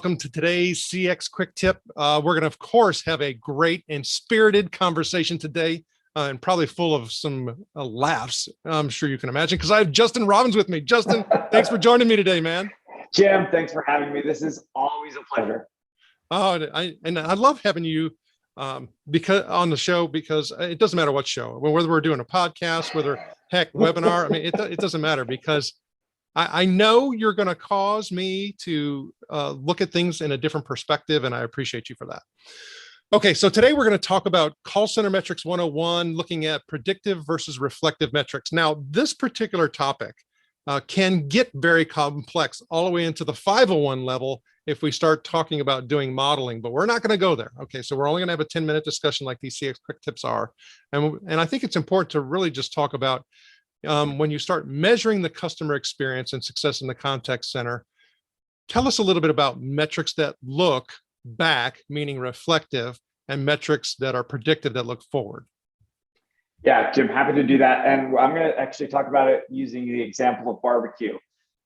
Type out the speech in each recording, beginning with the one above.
Welcome to today's CX Quick Tip. We're going to, of course, have a great and spirited conversation today, and probably full of some laughs, I'm sure you can imagine, because I have Justin Robbins with me. Justin, thanks for joining me today, man. Jim, thanks for having me. This is always a pleasure. Oh, I love having you because on the show, because it doesn't matter what show, whether we're doing a podcast, whether webinar. I mean, it doesn't matter, because I know you're going to cause me to look at things in a different perspective, and I appreciate you for that. Okay, so today we're going to talk about Call Center Metrics 101, looking at predictive versus reflective metrics. Now, this particular topic can get very complex all the way into the 501 level if we start talking about doing modeling, but we're not going to go there. Okay, so we're only going to have a 10-minute discussion like these CX Quick Tips are. And I think it's important to really just talk about when you start measuring the customer experience and success in the contact center. Tell us a little bit about metrics that look back, meaning reflective, and metrics that are predictive that look forward. Yeah, Jim, happy to do that. And I'm going to actually talk about it using the example of barbecue.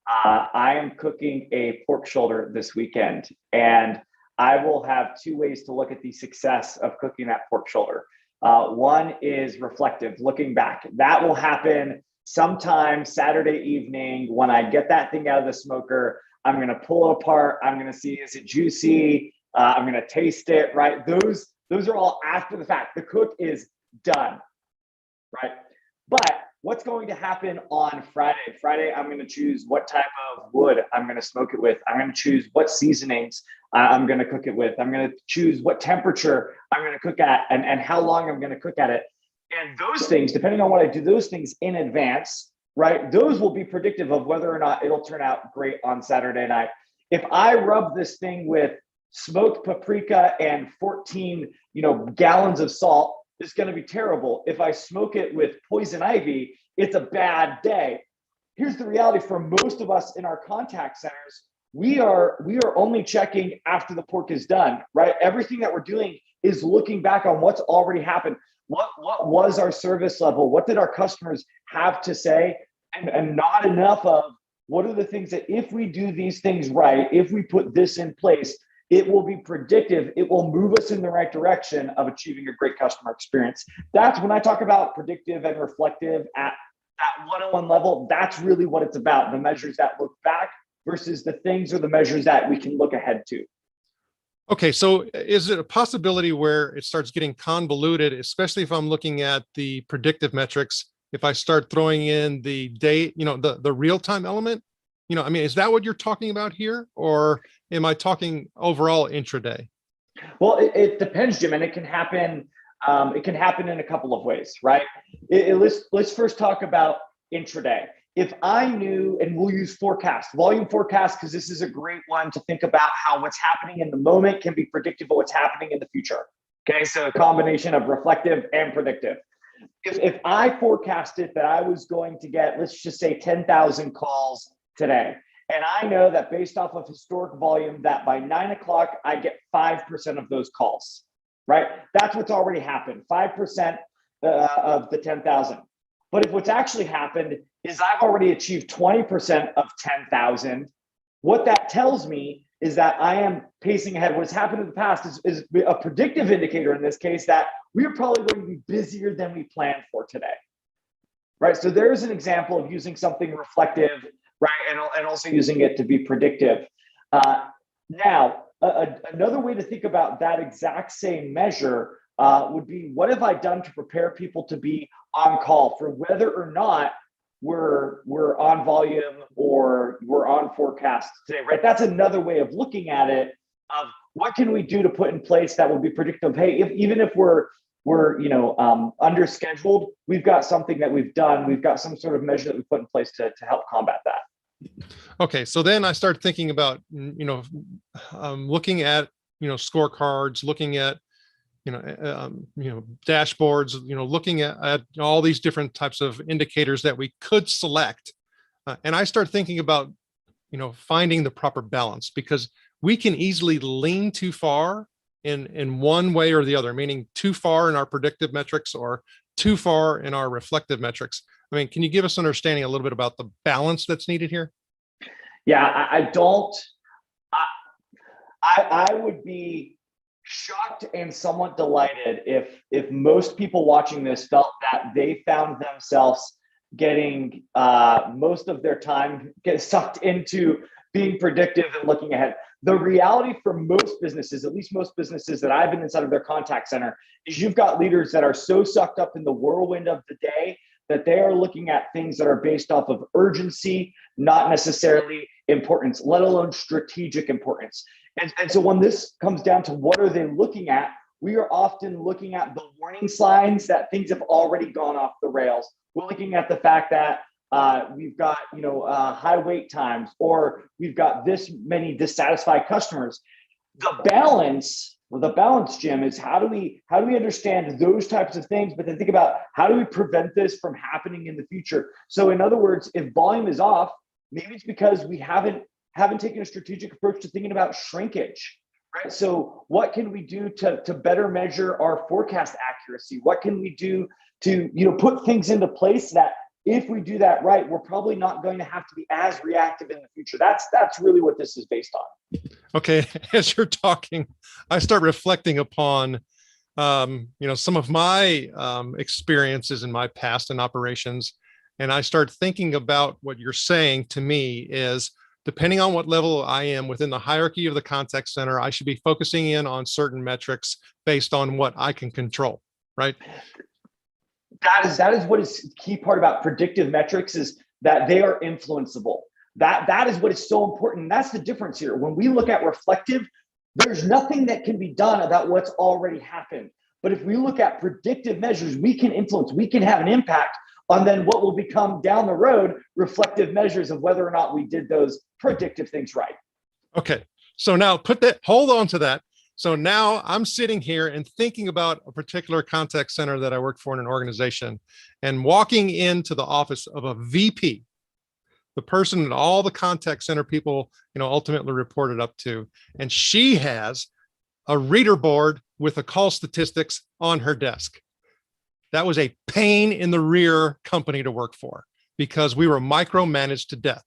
I am cooking a pork shoulder this weekend, and I will have two ways to look at the success of cooking that pork shoulder. One is reflective, looking back. That will happen sometime Saturday evening when I get that thing out of the smoker. I'm going to pull it apart. I'm going to see, is it juicy? I'm going to taste it, right? Those are all after the fact. The cook is done, right? But what's going to happen on Friday? Friday, I'm going to choose what type of wood I'm going to smoke it with. I'm going to choose what seasonings I'm going to cook it with. I'm going to choose what temperature I'm going to cook at and how long I'm going to cook at it. And those things, depending on what I do, those things in advance, right? Those will be predictive of whether or not it'll turn out great on Saturday night. If I rub this thing with smoked paprika and 14, gallons of salt, it's going to be terrible. If I smoke it with poison ivy, it's a bad day. Here's the reality for most of us in our contact centers. We are only checking after the pork is done, right? Everything that we're doing is looking back on what's already happened. What was our service level? What did our customers have to say? And not enough of what are the things that if we do these things right, if we put this in place, it will be predictive. It will move us in the right direction of achieving a great customer experience. That's when I talk about predictive and reflective at 101 level. That's really what it's about. The measures that look back versus the things or the measures that we can look ahead to. Okay, so is it a possibility where it starts getting convoluted, especially if I'm looking at the predictive metrics, if I start throwing in the date, the real-time element? Is that what you're talking about here? Or am I talking overall intraday? Well, it depends, Jim, and it can happen. It can happen in a couple of ways, right? Let's first talk about intraday. If I knew, and we'll use volume forecast, because this is a great one to think about how what's happening in the moment can be predictive of what's happening in the future. Okay, so a combination of reflective and predictive. If I forecasted that I was going to get, let's just say 10,000 calls today, and I know that based off of historic volume, that by 9 o'clock, I get 5% of those calls, right? That's what's already happened, 5% of the 10,000. But if what's actually happened is I've already achieved 20% of 10,000, what that tells me is that I am pacing ahead. What's happened in the past is a predictive indicator in this case that we are probably going to be busier than we planned for today, right? So there's an example of using something reflective, right, and also using it to be predictive. Now, another way to think about that exact same measure would be, what have I done to prepare people to be on call for whether or not we're on volume or we're on forecast today, right? That's another way of looking at it, of what can we do to put in place that will be predictive. Hey, even if we're under scheduled, we've got something that we've done. We've got some sort of measure that we put in place to help combat that. Okay, so then I start thinking about looking at scorecards, looking at dashboards, looking at all these different types of indicators that we could select. And I start thinking about, finding the proper balance, because we can easily lean too far in one way or the other, meaning too far in our predictive metrics or too far in our reflective metrics. Can you give us an understanding a little bit about the balance that's needed here? Yeah, I would be shocked and somewhat delighted if most people watching this felt that they found themselves getting most of their time get sucked into being predictive and looking ahead. The reality for most businesses, at least most businesses that I've been inside of their contact center, is you've got leaders that are so sucked up in the whirlwind of the day that they are looking at things that are based off of urgency, not necessarily importance, let alone strategic importance. And so when this comes down to what are they looking at, we are often looking at the warning signs that things have already gone off the rails. We're looking at the fact that we've got high wait times, or we've got this many dissatisfied customers. The balance, Jim, is how do we understand those types of things, but then think about how do we prevent this from happening in the future. So in other words, if volume is off, maybe it's because we haven't taken a strategic approach to thinking about shrinkage, right? So what can we do to better measure our forecast accuracy? What can we do to put things into place that if we do that right, we're probably not going to have to be as reactive in the future. That's really what this is based on. Okay, as you're talking, I start reflecting upon some of my experiences in my past in operations, and I start thinking about what you're saying to me is, depending on what level I am within the hierarchy of the contact center, I should be focusing in on certain metrics based on what I can control, right? That is what is the key part about predictive metrics, is that they are influenceable. That is what is so important. That's the difference here. When we look at reflective, there's nothing that can be done about what's already happened. But if we look at predictive measures, we can influence, we can have an impact on then what will become down the road reflective measures of whether or not we did those predictive things right. Okay, so now hold on to that. So now I'm sitting here and thinking about a particular contact center that I worked for in an organization, and walking into the office of a VP, the person that all the contact center people, ultimately reported up to. And she has a reader board with the call statistics on her desk. That was a pain in the rear company to work for, because we were micromanaged to death.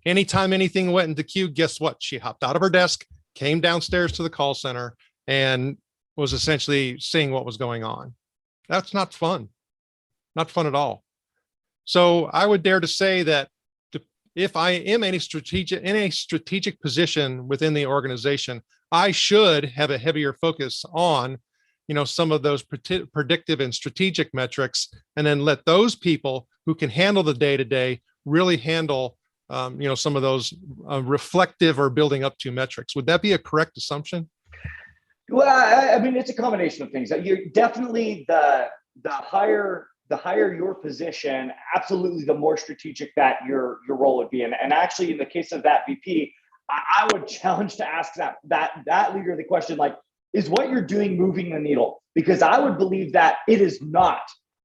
Anytime anything went into queue, guess what? She hopped out of her desk, came downstairs to the call center, and was essentially seeing what was going on. That's not fun. Not fun at all. So I would dare to say that if I am in a strategic position within the organization, I should have a heavier focus on, some of those predictive and strategic metrics, and then let those people who can handle the day-to-day really handle some of those reflective or building up to metrics. Would that be a correct assumption? Well, I mean, it's a combination of things. You're definitely the higher your position, absolutely the more strategic that your role would be. And actually, in the case of that VP, I would challenge to ask that leader the question, like, is what you're doing moving the needle? Because I would believe that it is not.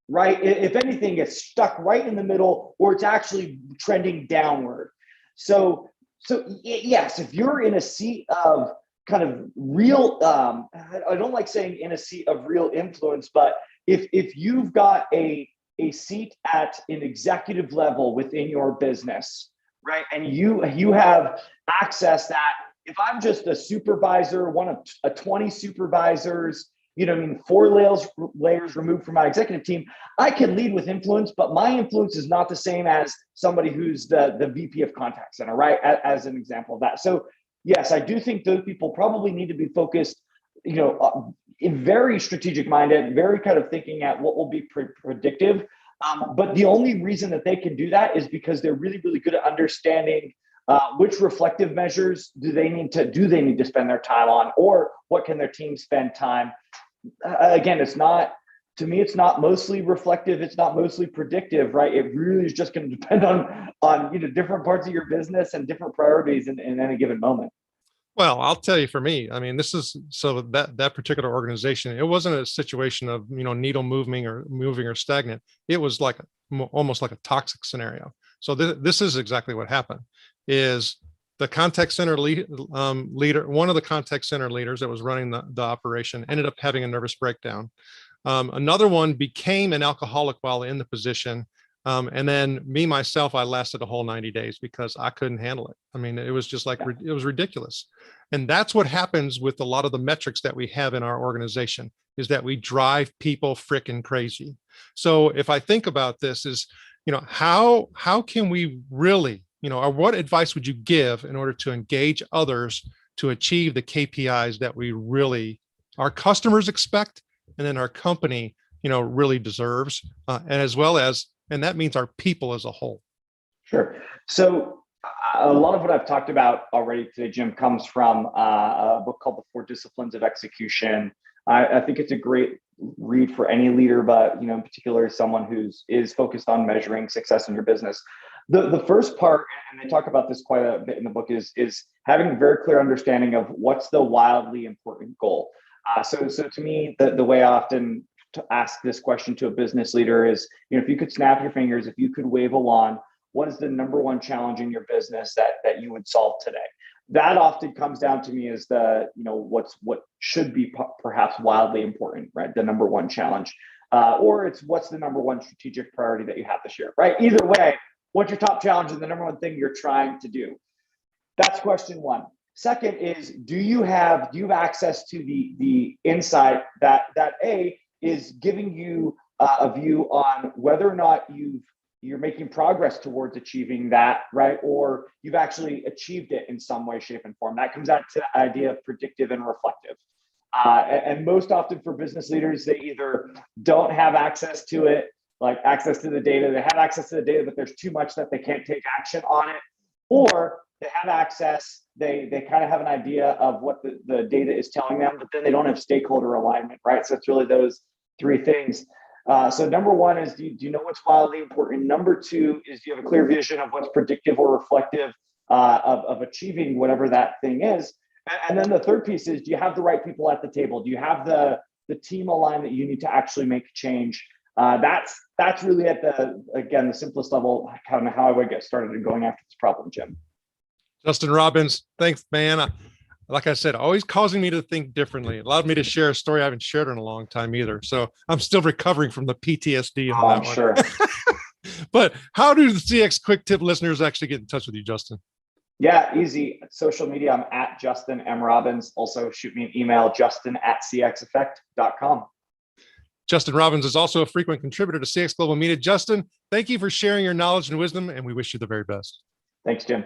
Right? If anything, it's stuck right in the middle, or it's actually trending downward. So yes, if you're in a seat of kind of real, I don't like saying in a seat of real influence, but if you've got a seat at an executive level within your business, right, and you have access that, if I'm just a supervisor, one of 20 supervisors, 4 layers removed from my executive team, I can lead with influence, but my influence is not the same as somebody who's the VP of contact center, right? As an example of that. So yes, I do think those people probably need to be focused, in very strategic minded, very kind of thinking at what will be predictive. But the only reason that they can do that is because they're really, really good at understanding which reflective measures do they need to spend their time on, or what can their team spend time. Again, it's not mostly reflective, it's not mostly predictive, right? It really is just going to depend on different parts of your business and different priorities in any given moment. Well, I'll tell you, for me, I mean, this is so that particular organization, it wasn't a situation of, needle moving or stagnant. It was like almost like a toxic scenario. So this is exactly what happened. Is the contact center leader, one of the contact center leaders that was running the operation, ended up having a nervous breakdown. Another one became an alcoholic while in the position. And then me, myself, I lasted a whole 90 days because I couldn't handle it. I mean, it was just like, it was ridiculous. And that's what happens with a lot of the metrics that we have in our organization, is that we drive people freaking crazy. So if I think about this is, how can we really, or what advice would you give in order to engage others to achieve the KPIs that we really, our customers expect, and then our company, really deserves, and as well as, and that means our people as a whole. Sure. So a lot of what I've talked about already today, Jim, comes from a book called The Four Disciplines of Execution. I think it's a great read for any leader, but in particular, someone is focused on measuring success in your business. The first part, and they talk about this quite a bit in the book, is having a very clear understanding of what's the wildly important goal. So to me, the way I often to ask this question to a business leader is, if you could snap your fingers, if you could wave a wand, what is the number one challenge in your business that you would solve today? That often comes down to me as what should be perhaps wildly important, right? The number one challenge, or it's what's the number one strategic priority that you have this year, right? Either way, what's your top challenge and the number one thing you're trying to do? That's question one. Second is, do you have access to the insight that is giving you a view on whether or not you're making progress towards achieving that, right? Or you've actually achieved it in some way, shape, and form. That comes out to the idea of predictive and reflective. And most often for business leaders, they either don't have access to it, like access to the data. They have access to the data, but there's too much that they can't take action on it. Or they have access, they kind of have an idea of what the data is telling them, but then they don't have stakeholder alignment, right? So it's really those three things. So number one is, do you know what's wildly important? Number two is, do you have a clear vision of what's predictive or reflective of achieving whatever that thing is? And then the third piece is, do you have the right people at the table? Do you have the team aligned that you need to actually make change? That's really at the simplest level, kind of how I would get started in going after this problem, Jim. Justin Robbins, thanks, man. Like I said, always causing me to think differently. It allowed me to share a story I haven't shared in a long time either. So I'm still recovering from the PTSD on that one. Sure. But how do the CX Quick Tip listeners actually get in touch with you, Justin? Yeah, easy. Social media, I'm at Justin M. Robbins. Also shoot me an email, justin@cxeffect.com. Justin Robbins is also a frequent contributor to CX Global Media. Justin, thank you for sharing your knowledge and wisdom, and we wish you the very best. Thanks, Jim.